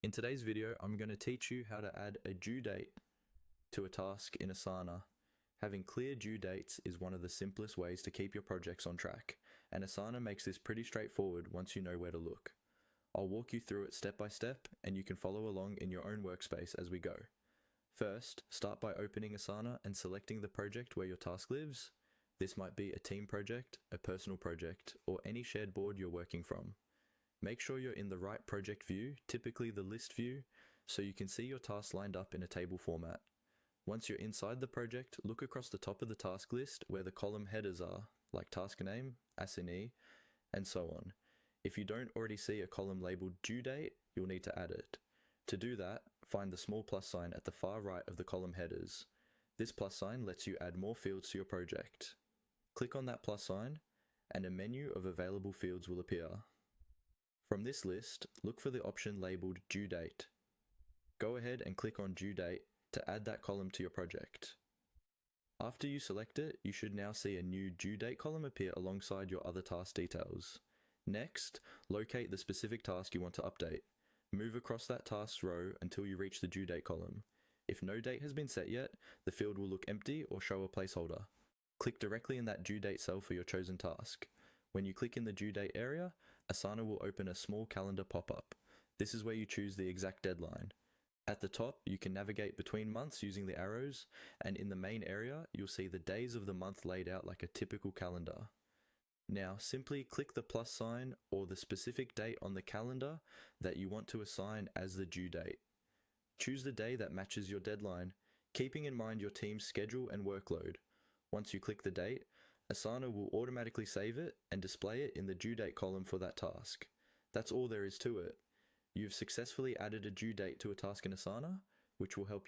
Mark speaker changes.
Speaker 1: In today's video, I'm going to teach you how to add a due date to a task in Asana. Having clear due dates is one of the simplest ways to keep your projects on track, and Asana makes this pretty straightforward once you know where to look. I'll walk you through it step by step, and you can follow along in your own workspace as we go. First, start by opening Asana and selecting the project where your task lives. This might be a team project, a personal project, or any shared board you're working from. Make sure you're in the right project view, typically the list view, so you can see your tasks lined up in a table format. Once you're inside the project, look across the top of the task list where the column headers are, like task name, assignee, and so on. If you don't already see a column labeled due date, you'll need to add it. To do that, find the small plus sign at the far right of the column headers. This plus sign lets you add more fields to your project. Click on that plus sign, and a menu of available fields will appear. From this list, look for the option labeled Due Date. Go ahead and click on Due Date to add that column to your project. After you select it, you should now see a new Due Date column appear alongside your other task details. Next, locate the specific task you want to update. Move across that task's row until you reach the Due Date column. If no date has been set yet, the field will look empty or show a placeholder. Click directly in that due date cell for your chosen task. When you click in the due date area, Asana will open a small calendar pop-up. This is where you choose the exact deadline. At the top, you can navigate between months using the arrows, and in the main area, you'll see the days of the month laid out like a typical calendar. Now, simply click the plus sign or the specific date on the calendar that you want to assign as the due date. Choose the day that matches your deadline, keeping in mind your team's schedule and workload. Once you click the date, Asana will automatically save it and display it in the due date column for that task. That's all there is to it. You've successfully added a due date to a task in Asana, which will help you